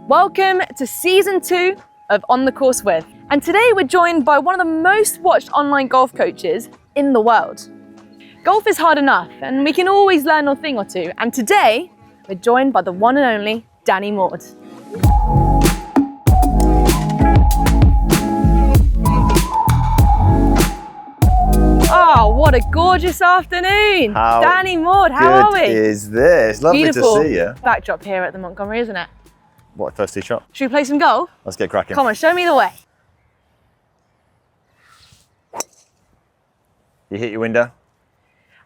Welcome to season 2 of On the Course With. And today we're joined by one of the most watched online golf coaches in the world. Golf is hard enough and we can always learn a thing or two. And today we're joined by the one and only Maude. Oh, what a gorgeous afternoon. Maude, how are we? Good is this? Lovely Beautiful to see you. Backdrop here at the Montgomerie, isn't it? What, first tee shot? Should we play some golf? Let's get cracking. Come on, show me the way. You hit your window?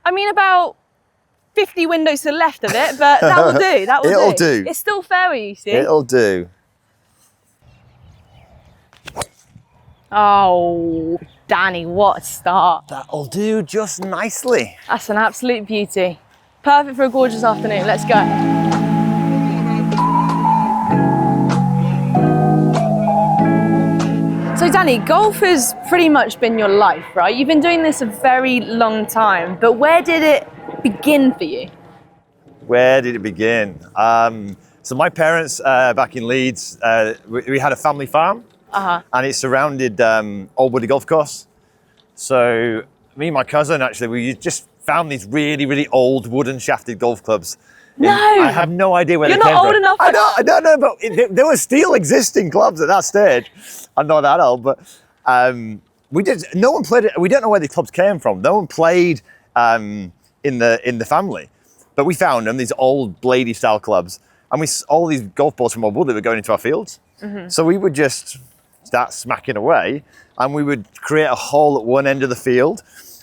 I mean, about 50 windows to the left of it, but that will do, that will do. It'll do. It's still fairway, you see. It'll do. Oh, Danny, what a start. That'll do just nicely. That's an absolute beauty. Perfect for a gorgeous afternoon. Let's go. So Danny, golf has pretty much been your life, right? You've been doing this a very long time, but where did it begin for you? Where did it begin? So my parents back in Leeds, we had a family farm, and it surrounded Maude Golf Course. So me and my cousin, actually, we just found these really, really old wooden shafted golf clubs. No! I have no idea where they came from. You're not old enough. I don't know, but there were still existing clubs at that stage. I'm not that old, but no one played it. We don't know where the clubs came from. No one played in the family, but we found them, these old bladey style clubs, and all these golf balls from Maude that were going into our fields. So we would just start smacking away, and we would create a hole at one end of the field,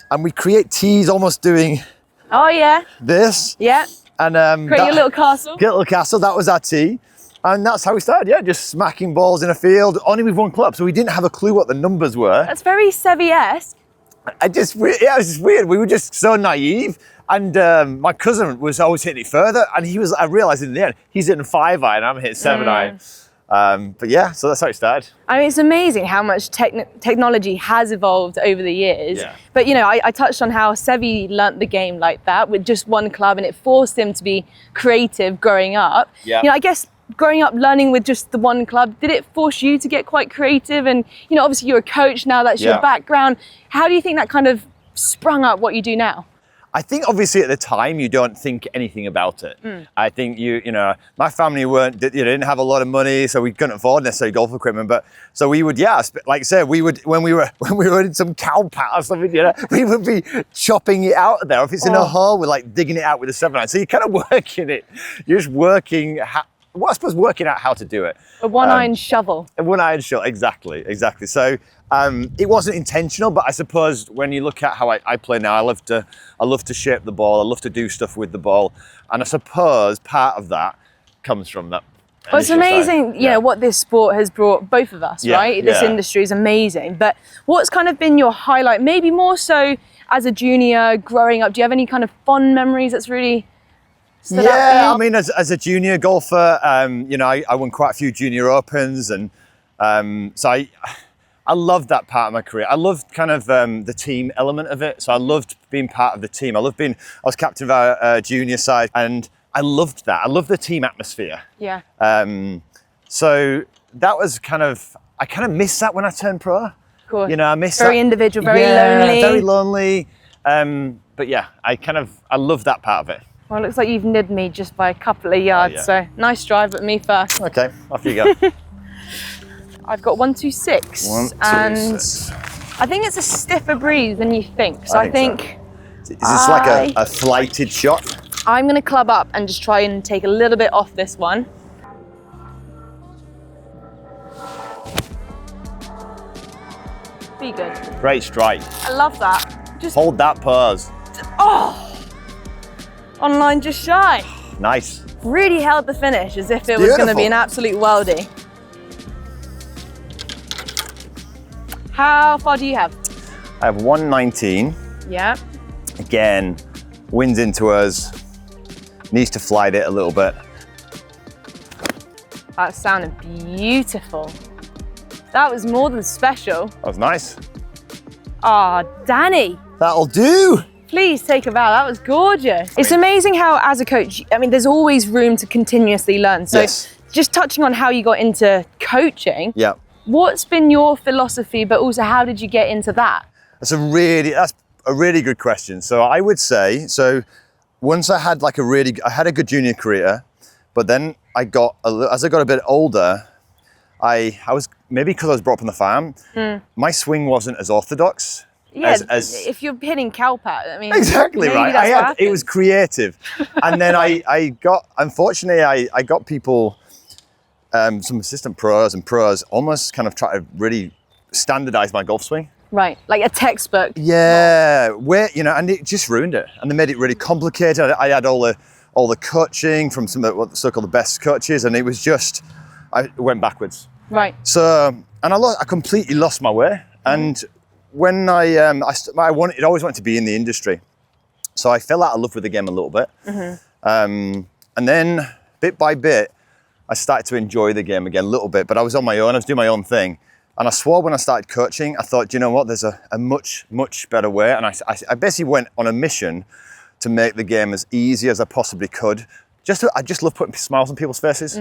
and we'd create tees almost doing this. Yeah. And create your little castle. Get a little castle, that was our tee. And that's how we started, yeah, just smacking balls in a field, only with one club. So we didn't have a clue what the numbers were. That's very Seve-esque. It was just weird. We were just so naive. And my cousin was always hitting it further. And I realized in the end, he's hitting 5-iron, I'm hitting 7-iron. But yeah, so that's how it started. I mean, it's amazing how much technology has evolved over the years. Yeah. But you know, I touched on how Seve learnt the game like that with just one club, and it forced him to be creative growing up. Yeah. You know, I guess growing up learning with just the one club, did it force you to get quite creative? And you know, obviously you're a coach now, that's your background. How do you think that kind of sprung up what you do now? I think obviously at the time you don't think anything about it. I think you know, my family didn't have a lot of money, so we couldn't afford necessarily golf equipment. But so we would, like I said, we would when we were in some cow pat or something, you know, we would be chopping it out there. If it's in a hole, we're like digging it out with a 7-iron. So you're kind of working it. You're just working. Working out how to do it. A one-iron shovel. A one-iron shovel, exactly. So it wasn't intentional, but I suppose when you look at how I play now, I love to shape the ball. I love to do stuff with the ball, and I suppose part of that comes from that. Well, it's amazing, you know, what this sport has brought both of us, right? This industry is amazing. But what's kind of been your highlight? Maybe more so as a junior growing up. Do you have any kind of fond memories that's really? I mean, as a junior golfer, you know, I won quite a few junior opens, and so I loved that part of my career. I loved kind of the team element of it. So I loved being part of the team. I was captain of our junior side, and I loved that. I loved the team atmosphere. Yeah. So that was I kind of missed that when I turned pro. Of course. You know, I missed very that. individual, very lonely. Very lonely. But yeah, I love that part of it. Well, it looks like you've nibbed me just by a couple of yards, so nice drive, but me first. Okay, off you go. I've got 126, and I think it's a stiffer breeze than you think. So I think is this like a flighted shot? I'm going to club up and just try and take a little bit off this one. Be good. Great strike. I love that. Just hold that pose. Oh! Online just shy. Nice. Really held the finish as if it was going to be an absolute worldie. How far do you have? I have 119. Yeah. Again, winds into us. Needs to flight it a little bit. That sounded beautiful. That was more than special. That was nice. Ah, Danny. That'll do. Please take a bow, that was gorgeous. It's amazing how, as a coach, I mean, there's always room to continuously learn. So just touching on how you got into coaching, Yeah. what's been your philosophy, but also how did you get into that? That's a really good question. So I would say, so once I had like I had a good junior career, but then as I got a bit older, I was, maybe because I was brought up on the farm, my swing wasn't as orthodox. Yeah, if you're hitting cowpat, I mean, exactly maybe right. It was creative, and then unfortunately, I got people, some assistant pros and pros, almost kind of try to really standardize my golf swing. Right, like a textbook. Yeah, and it just ruined it, and they made it really complicated. I had all the coaching from some of what so-called the best coaches, and it was just, I went backwards. Right. So, and I completely lost my way, and when I always wanted to be in the industry, so I fell out of love with the game a little bit, and then bit by bit, I started to enjoy the game again a little bit. But I was on my own. I was doing my own thing, and I swore when I started coaching, I thought, you know what? There's a much better way, and I basically went on a mission to make the game as easy as I possibly could. I just love putting smiles on people's faces.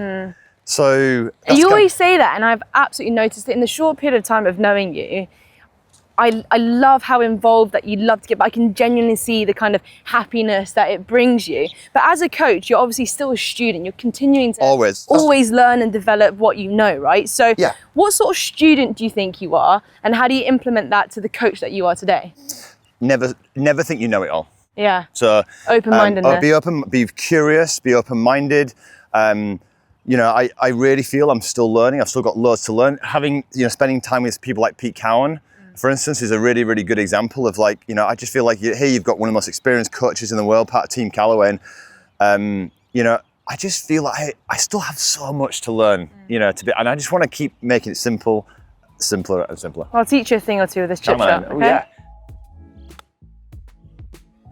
So you always say that, and I've absolutely noticed it in the short period of time of knowing you. I love how involved that you love to get, but I can genuinely see the kind of happiness that it brings you. But as a coach, you're obviously still a student. You're continuing to always learn and develop what you know, right? So what sort of student do you think you are, and how do you implement that to the coach that you are today? Never think you know it all. Yeah. So open-mindedness. Be curious, be open-minded. You know, I really feel I'm still learning. I've still got loads to learn. Spending time with people like Pete Cowan, for instance, is a really, really good example of like, I just feel like here you've got one of the most experienced coaches in the world, part of Team Callaway, and I just feel like I still have so much to learn, and I just want to keep making it simpler and simpler. I'll teach you a thing or two with this chip shot. Okay? Oh, yeah.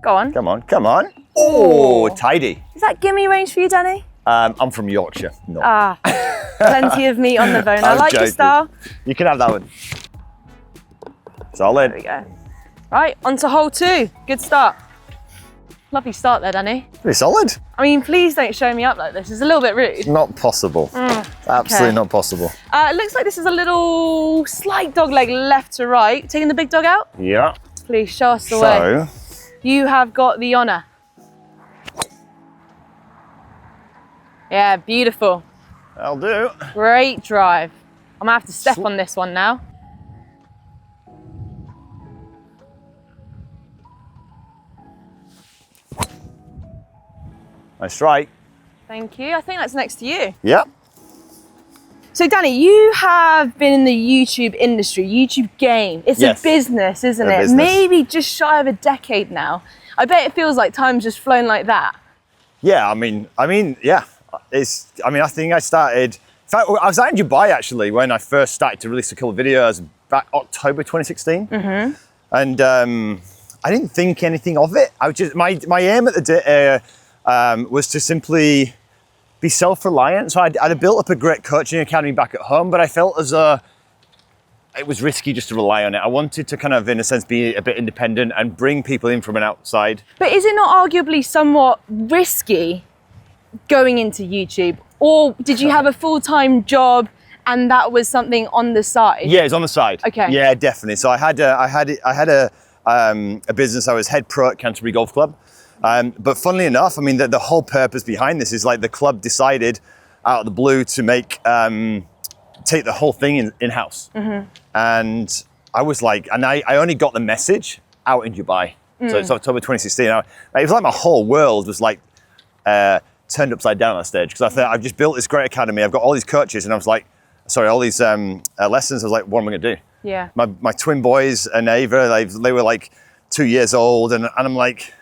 Go on. Come on. Oh, tidy. Is that gimme range for you, Danny? I'm from Yorkshire. No. Plenty of meat on the bone. I like your style. You can have that one. Solid. There we go. Right, on to hole 2. Good start. Lovely start there, Danny. Pretty solid. I mean, please don't show me up like this. It's a little bit rude. Not possible. Absolutely not possible. It looks like this is a little slight dog leg left to right. Taking the big dog out? Yeah. Please show us the way. You have got the honour. Yeah, beautiful. That'll do. Great drive. I'm gonna have to step on this one now. Nice strike. Thank you. I think that's next to you. Yeah. So Danny, you have been in the YouTube industry, YouTube game. It's a business, isn't it? Maybe just shy of a decade now. I bet it feels like time's just flown like that. Yeah, I mean, yeah. I think I started, in fact, I was out in Dubai actually when I first started to release a couple of videos back October 2016. And I didn't think anything of it. I was just, my aim at the day was to simply be self-reliant. So I'd built up a great coaching academy back at home, but I felt as though it was risky just to rely on it. I wanted to kind of, in a sense, be a bit independent and bring people in from an outside. But is it not arguably somewhat risky going into YouTube? Or did you have a full-time job and that was something on the side? Yeah, it's on the side. Okay. Yeah, definitely. So I had a business. I was head pro at Canterbury Golf Club. But funnily enough, I mean, the whole purpose behind this is like the club decided out of the blue to take the whole thing in-house. And I was like, and I only got the message out in Dubai. So it's October 2016. It was like my whole world was like turned upside down on that stage, because I thought I've just built this great academy. I've got all these coaches, and I was like, sorry, all these lessons. I was like, what am I gonna do? Yeah. My twin boys and Ava, they were like 2 years old, and I'm like,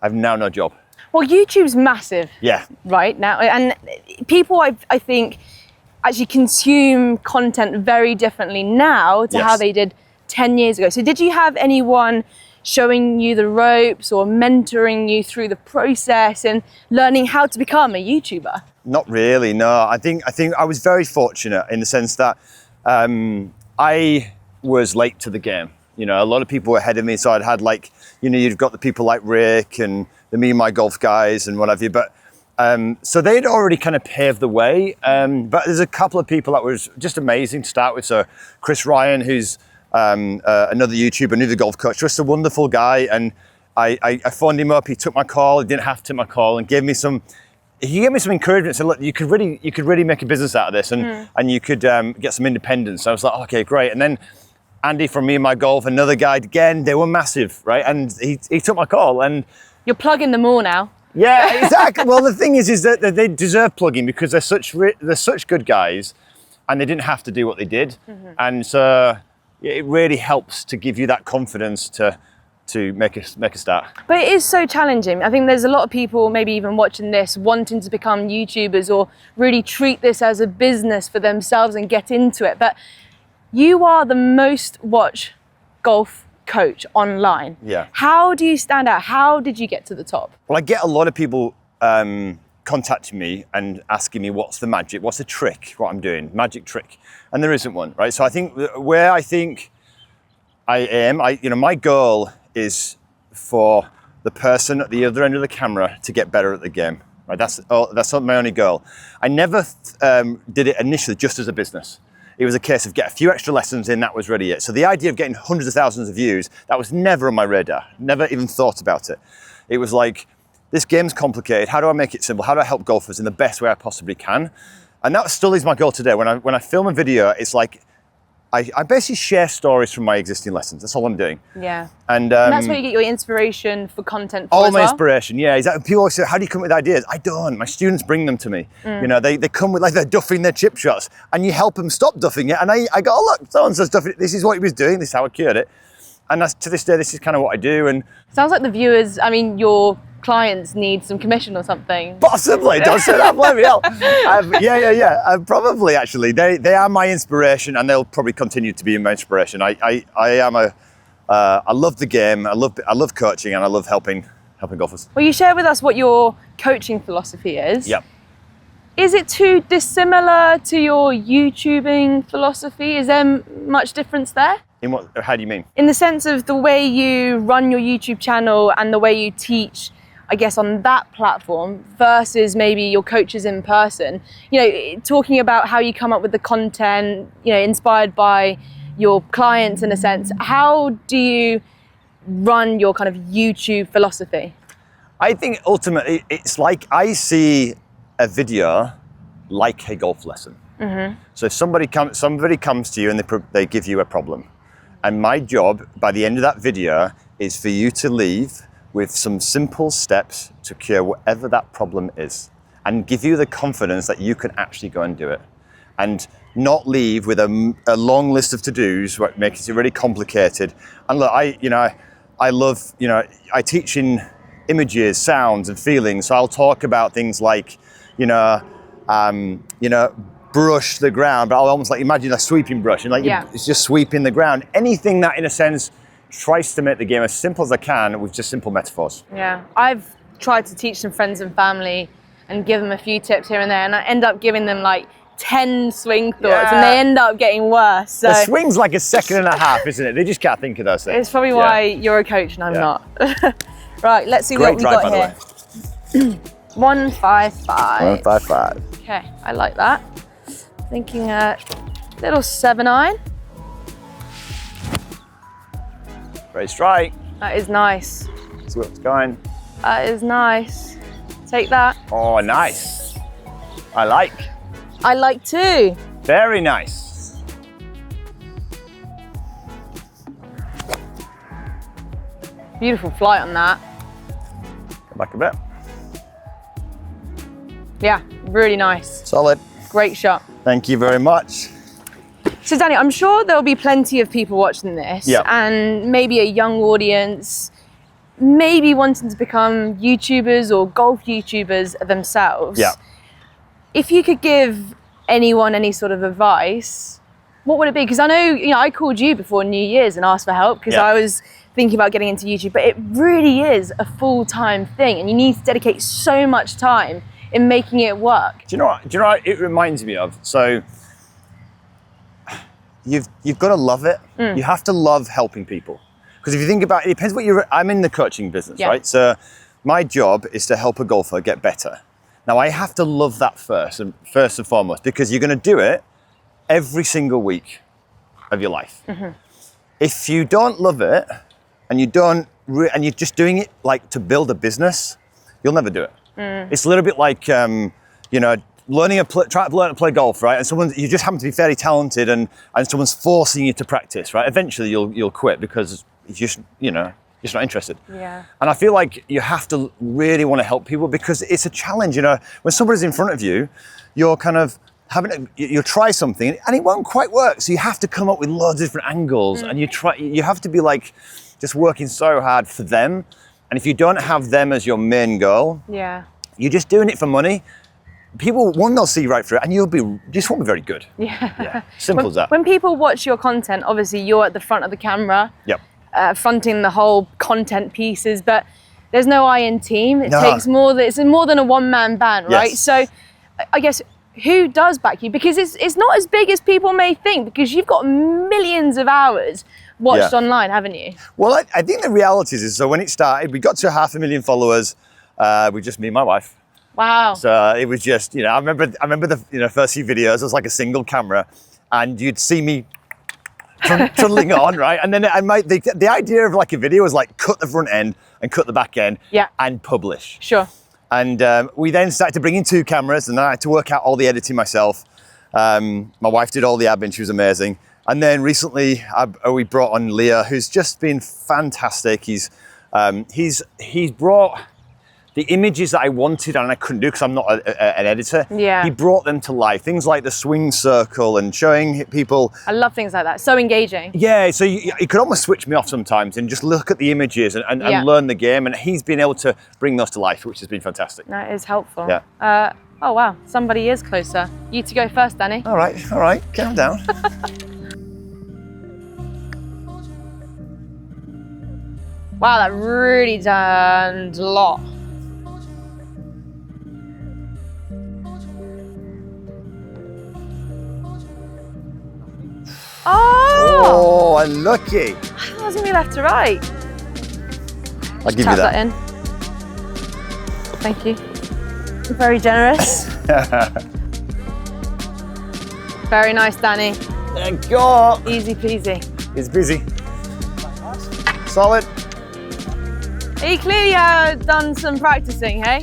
I've now no job. Well, YouTube's massive. Yeah. Right now, and people I think actually consume content very differently now to how they did 10 years ago. So did you have anyone showing you the ropes or mentoring you through the process and learning how to become a YouTuber? Not really, no. I think I was very fortunate in the sense that I was late to the game. You know, a lot of people were ahead of me, so I'd had like, you've got the people like Rick and the Me and My Golf guys and what have you, but So they'd already kind of paved the way, but there's a couple of people that was just amazing to start with. So Chris Ryan, who's another YouTuber, another golf coach, just a wonderful guy. And I phoned him up. He took my call. He didn't have to take my call, and gave me some. He gave me some encouragement. Said, "Look, you could really make a business out of this, and you could get some independence." So I was like, "Okay, great." And then Andy from Me and My Golf, another guy, again, they were massive, right? And he took my call, and You're plugging them all now. yeah, exactly. Well, the thing is that they deserve plugging because they're such good guys, and they didn't have to do what they did, and so it really helps to give you that confidence to make a start. But it is so challenging. I think there's a lot of people maybe even watching this wanting to become YouTubers or really treat this as a business for themselves and get into it. But you are the most watched golf coach online. Yeah. How do you stand out? How did you get to the top? Well, I get a lot of people contacting me and asking me what's the magic, what's the trick, what I'm doing, magic trick, and there isn't one, right? So I think where I think I am, my goal is for the person at the other end of the camera to get better at the game, right? That's my only goal. I never did it initially just as a business. It was a case of get a few extra lessons in, that was really it. So the idea of getting hundreds of thousands of views, that was never on my radar, never even thought about it. It was like, this game's complicated, how do I make it simple? How do I help golfers in the best way I possibly can? And that still is my goal today. When I film a video, it's like, I basically share stories from my existing lessons. That's all I'm doing. Yeah. And that's where you get your inspiration for content for all as my well? inspiration, yeah. Exactly. People always say, how do you come up with ideas? I don't. My students bring them to me. They come with, like, they're duffing their chip shots, and you help them stop duffing it. And I go, oh, look, so-and-so's duffing it. This is what he was doing. This is how I cured it. And to this day, this is kind of what I do. And sounds like the viewers, your clients need some commission or something. Possibly, don't say that, bloody hell. Probably, actually. They are my inspiration, and they'll probably continue to be my inspiration. I love the game, I love coaching, and I love helping golfers. Well, you share with us what your coaching philosophy is. Yep. Is it too dissimilar to your YouTubing philosophy? Is there much difference there? In what? How do you mean? In the sense of the way you run your YouTube channel and the way you teach, I guess, on that platform versus maybe your coaches in person, talking about how you come up with the content, inspired by your clients in a sense. How do you run your kind of YouTube philosophy? I think ultimately it's like I see a video like a golf lesson. So if somebody comes to you and they give you a problem, and my job by the end of that video is for you to leave with some simple steps to cure whatever that problem is, and give you the confidence that you can actually go and do it, and not leave with a long list of to-dos what makes it really complicated. And look, I love, I teach in images, sounds, and feelings. So I'll talk about things like, brush the ground, but I'll almost like imagine a sweeping brush, and it's just sweeping the ground. Anything that, in a sense, tries to make the game as simple as I can with just simple metaphors. Yeah, I've tried to teach some friends and family and give them a few tips here and there, and I end up giving them like 10 swing thoughts, and they end up getting worse. So the swing's like a second and a half, isn't it? They just can't think of those things. It's probably why you're a coach and I'm not. Right, let's see what we got here. 155. 155. Okay, I like that. Thinking a little 7-iron. Great strike. That is nice. See what's going. That is nice. Take that. Oh, nice. I like too. Very nice. Beautiful flight on that. Come back a bit. Yeah, really nice. Solid. Great shot. Thank you very much. So Danny, I'm sure there'll be plenty of people watching this, and maybe a young audience, maybe wanting to become YouTubers or golf YouTubers themselves. Yeah. If you could give anyone any sort of advice, what would it be? Because I know, I called you before New Year's and asked for help because I was thinking about getting into YouTube, but it really is a full-time thing, and you need to dedicate so much time in making it work. Do you know what it reminds me of? So you've got to love it. You have to love helping people. Because if you think about it, it depends what I'm in the coaching business, right? So my job is to help a golfer get better. Now I have to love that first and foremost, because you're going to do it every single week of your life. If you don't love it and and you're just doing it like to build a business, you'll never do it. It's a little bit like, you know, trying to learn to play golf, right? And you just happen to be fairly talented and someone's forcing you to practice, right? Eventually you'll quit because it's just, you know, just not interested. Yeah. And I feel like you have to really want to help people because it's a challenge, you know, when somebody's in front of you, you're kind of you'll try something and it won't quite work. So you have to come up with loads of different angles and you have to be like just working so hard for them. And if you don't have them as your main goal, you're just doing it for money. People, they'll see right through it and you just won't be very good. Yeah. Simple as that. When people watch your content, obviously you're at the front of the camera. Yep. Fronting the whole content pieces, but there's no I in team. It's more than a one-man band, right? Yes. So I guess who does back you? Because it's not as big as people may think, because you've got millions of hours watched online, haven't you? Well, I think the reality is so when it started, we got to 500,000 followers with just me and my wife. Wow. So it was just, you know, I remember the first few videos, it was like a single camera and you'd see me trundling on, right? And then the idea of like a video was like cut the front end and cut the back end and publish. Sure. And we then started to bring in 2 cameras and then I had to work out all the editing myself. My wife did all the admin, she was amazing. And then recently we brought on Leah, who's just been fantastic. He's brought the images that I wanted and I couldn't do because I'm not an editor. Yeah. He brought them to life. Things like the swing circle and showing people. I love things like that. So engaging. Yeah, so you could almost switch me off sometimes and just look at the images and learn the game. And he's been able to bring those to life, which has been fantastic. That is helpful. Yeah. Oh wow, somebody is closer. You to go first, Danny. All right, calm down. Wow, that really turned a lot. Oh, unlucky. I thought it was going to be left to right. I'll give you Tap that. that in. Thank you. Very generous. Very nice, Danny. Thank you. Easy peasy. He's busy. Solid. He clearly done some practicing, hey?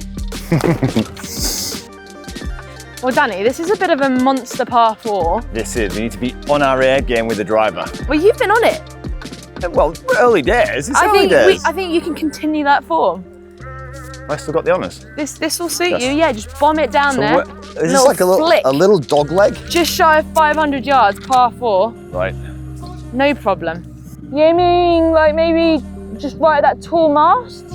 Well, Danny, this is a bit of a monster par 4. This is. We need to be on our A game with the driver. Well, you've been on it. Well, early days. It's early days. I think you can continue that form. I still got the honours. This will suit you. Yeah, just bomb it down there. Is this like a little dog leg? Just shy of 500 yards, par 4. Right. No problem. You aiming like maybe just right at that tall mast?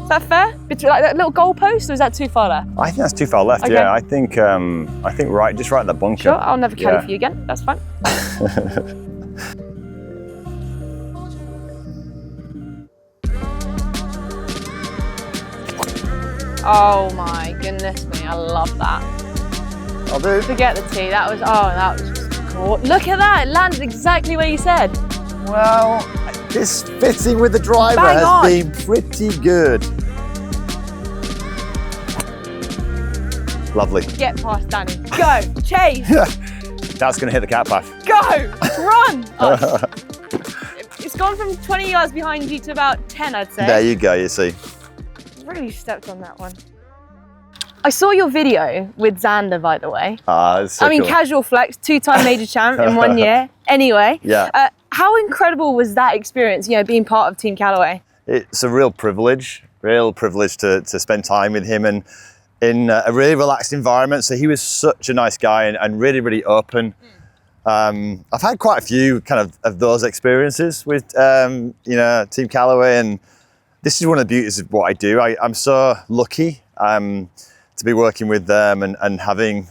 Is that fair? Between like that little goalpost, or is that too far left? I think that's too far left. Okay. Yeah, I think just right at the bunker. Sure, I'll never caddy for you again. That's fine. Oh my goodness me, I love that. I'll do. Forget the tee. That was just cool. Look at that. It landed exactly where you said. Well, this fitting with the driver has been pretty good. Lovely. Get past Danny. Go. Chase. That's going to hit the cat path. Go. Run. Oh. It's gone from 20 yards behind you to about 10, I'd say. There you go, you see. Really stepped on that one. I saw your video with Xander, by the way. So cool. Casual flex, 2-time major champ in 1 year. Anyway, how incredible was that experience, being part of Team Callaway? It's a real privilege to spend time with him and in a really relaxed environment. So he was such a nice guy and really, really open. I've had quite a few kind of those experiences with, Team Callaway, and this is one of the beauties of what I do. I'm so lucky to be working with them and having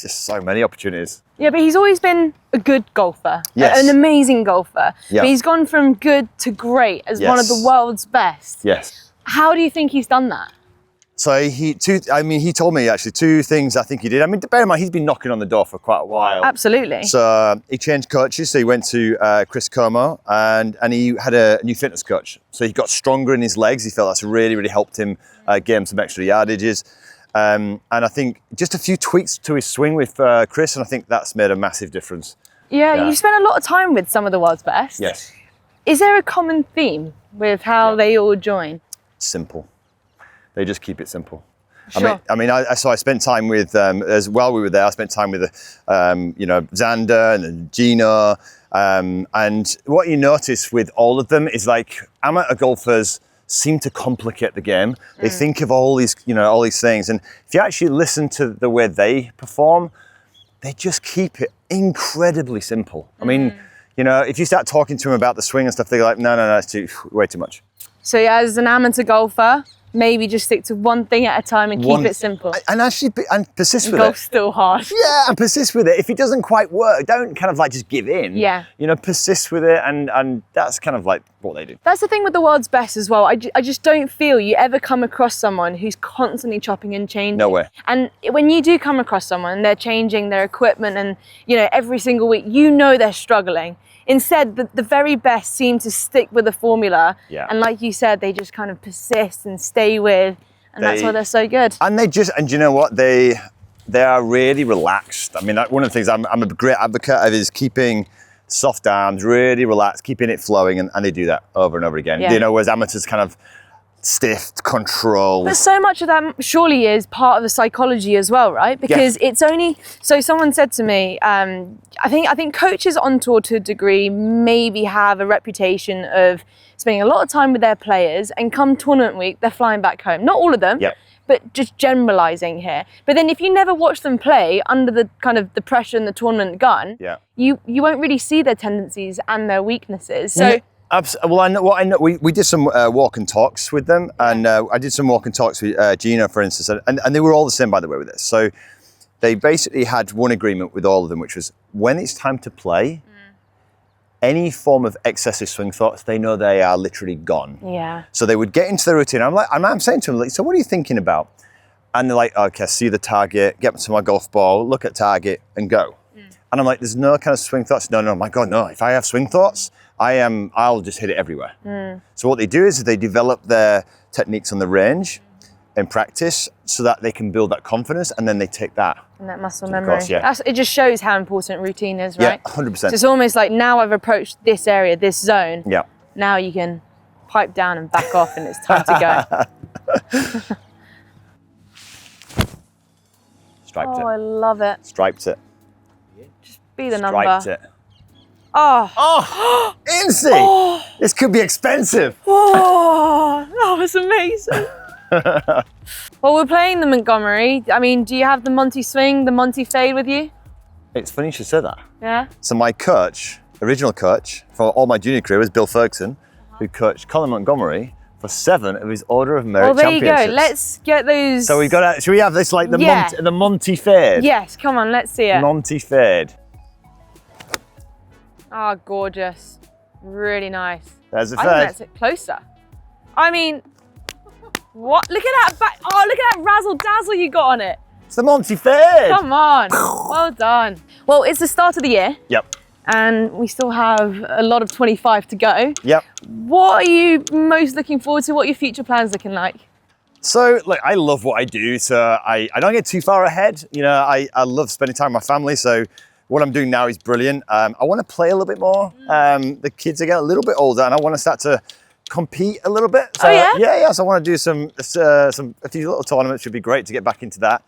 just so many opportunities. Yeah, but he's always been a good golfer, yes. An amazing golfer. Yep. But he's gone from good to great as one of the world's best. Yes. How do you think he's done that? So he told me actually 2 things I think he did. I mean, bear in mind, he's been knocking on the door for quite a while. Absolutely. So he changed coaches. So he went to Chris Como and he had a new fitness coach. So he got stronger in his legs. He felt that's really, really helped him gain some extra yardages. And I think just a few tweaks to his swing with Chris, and I think that's made a massive difference. Yeah, you spent a lot of time with some of the world's best. Yes. Is there a common theme with how they all join? Simple. They just keep it simple. Sure. I mean, I spent time with, as while we were there, I spent time with, you know, Xander and Gino. And what you notice with all of them is like amateur golfers seem to complicate the game. They think of all these, you know, all these things. And if you actually listen to the way they perform, they just keep it incredibly simple. I mean, you know, if you start talking to them about the swing and stuff, they're like, no, it's way too much. So as an amateur golfer, maybe just stick to one thing at a time and keep it simple. And actually, and persist with Golf's it. still hard. Yeah, and persist with it. If it doesn't quite work, don't kind of like just give in. Yeah. You know, persist with it, and that's kind of like what they do. That's the thing with the world's best as well. I just don't feel you ever come across someone who's constantly chopping and changing. No way. And when you do come across someone, they're changing their equipment and, you know, every single week, you know they're struggling. Instead, the very best seem to stick with the formula. Yeah. And like you said, they just kind of persist and stay with, and that's why they're so good. And and you know what? They are really relaxed. I mean, one of the things I'm a great advocate of is keeping soft arms, really relaxed, keeping it flowing, and they do that over and over again. Yeah. You know, whereas amateurs kind of stiff, control. But so much of that surely is part of the psychology as well, right? Because it's only, so someone said to me, I think coaches on tour to a degree maybe have a reputation of spending a lot of time with their players, and come tournament week, they're flying back home. Not all of them, but just generalizing here. But then if you never watch them play under the kind of the pressure and the tournament gun, you won't really see their tendencies and their weaknesses. So. Well, I know. We did some walk and talks with them, and I did some walk and talks with Gino, for instance, and they were all the same, by the way, with this. So they basically had one agreement with all of them, which was when it's time to play, any form of excessive swing thoughts, they know they are literally gone. Yeah. So they would get into the routine. I'm saying to them, like, so what are you thinking about? And they're like, okay, see the target, get to my golf ball, look at target, and go. And I'm like, there's no kind of swing thoughts. No, my God, no. If I have swing thoughts, I'll just hit it everywhere. So what they do is they develop their techniques on the range in practice so that they can build that confidence, and then they take that. And that muscle memory. Course, yeah. It just shows how important routine is, right? Yeah, 100%. So it's almost like now I've approached this area, this zone. Yeah. Now you can pipe down and back off, and it's time to go. Striped it. Oh, I love it. Striped it. Just be the Striped number. it. Oh, Inci! Oh. This could be expensive. Oh, that was amazing. Well, we're playing the Montgomerie. I mean, do you have the Monty swing, the Monty fade with you? It's funny you should say that. Yeah. So my coach, original coach for all my junior career was Bill Ferguson, who coached Colin Montgomerie for 7 of his Order of Merit championships. Well, there you go. championships. Let's get those. So we've got. Should we have this like the Monty fade? Yes. Come on, let's see it. Monty fade. Oh, gorgeous. Really nice. There's a fade. I think that's it closer. I mean, what? Look at that back. Oh, look at that razzle dazzle you got on it. It's the Monty fade. Come on. Well done. Well, it's the start of the year. Yep. And we still have a lot of 25 to go. Yep. What are you most looking forward to? What are your future plans looking like? So, look, I love what I do. So I don't get too far ahead. You know, I love spending time with my family. So what I'm doing now is brilliant. I want to play a little bit more. The kids are getting a little bit older, and I want to start to compete a little bit. So, yeah. So I want to do a few little tournaments. Should be great to get back into that.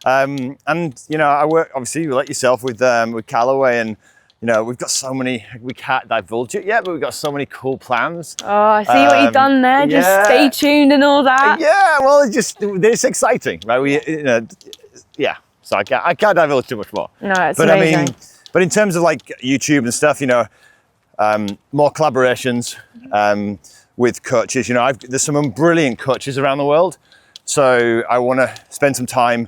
And you know, I work obviously like yourself with Callaway, and you know, we've got so many. We can't divulge it yet, but we've got so many cool plans. Oh, I see what you've done there. Just stay tuned and all that. Yeah, well, it's exciting, right? So I can't divulge too much more. No, it's amazing. I mean, but in terms of like YouTube and stuff, you know, more collaborations with coaches. You know, there's some brilliant coaches around the world, so I want to spend some time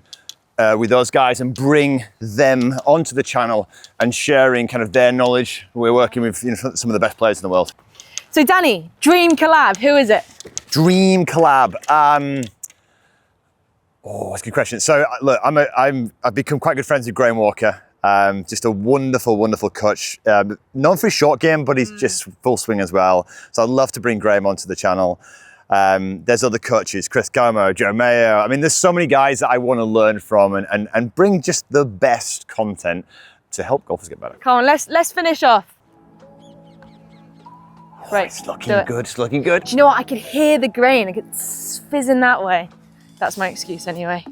with those guys and bring them onto the channel and sharing kind of their knowledge. We're working with some of the best players in the world. So Danny, dream collab, who is it? Dream collab. That's a good question. So look, I've become quite good friends with Graham Walker. Just a wonderful, wonderful coach. Known for his short game, but he's just full swing as well. So I'd love to bring Graham onto the channel. There's other coaches, Chris Como, Joe Mayo. I mean, there's so many guys that I want to learn from and bring just the best content to help golfers get better. Come on, let's finish off. Right, It's looking good, it's looking good. Do you know what? I could hear the grain. I could fizzing that way. That's my excuse anyway.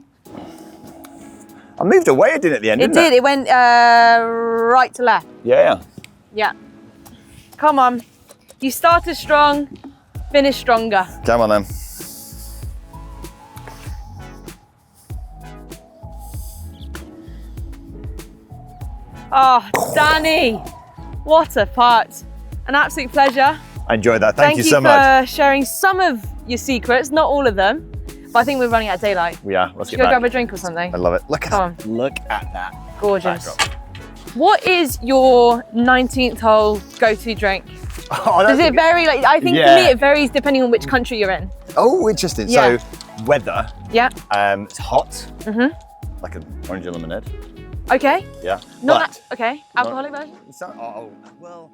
I moved away, it did at the end, It didn't did. It went right to left. Yeah. Yeah. Come on. You started strong, finish stronger. Come on then. Oh, Danny, what a putt. An absolute pleasure. I enjoyed that. Thank you so much. Thank you for sharing some of your secrets, not all of them. But I think we're running out of daylight. We are. Let's Should get we go back. grab a drink or something? I love it. Look at Come that. Look at that. Gorgeous. Backdrop. What is your 19th hole go-to drink? Oh, Does it vary? Like, I think for Yeah. me it varies depending on which country you're in. Oh, interesting. Yeah. So, weather. Yeah. It's hot. Mhm. Like an orange lemonade. Okay. Yeah. Not But okay. Alcoholic version. well.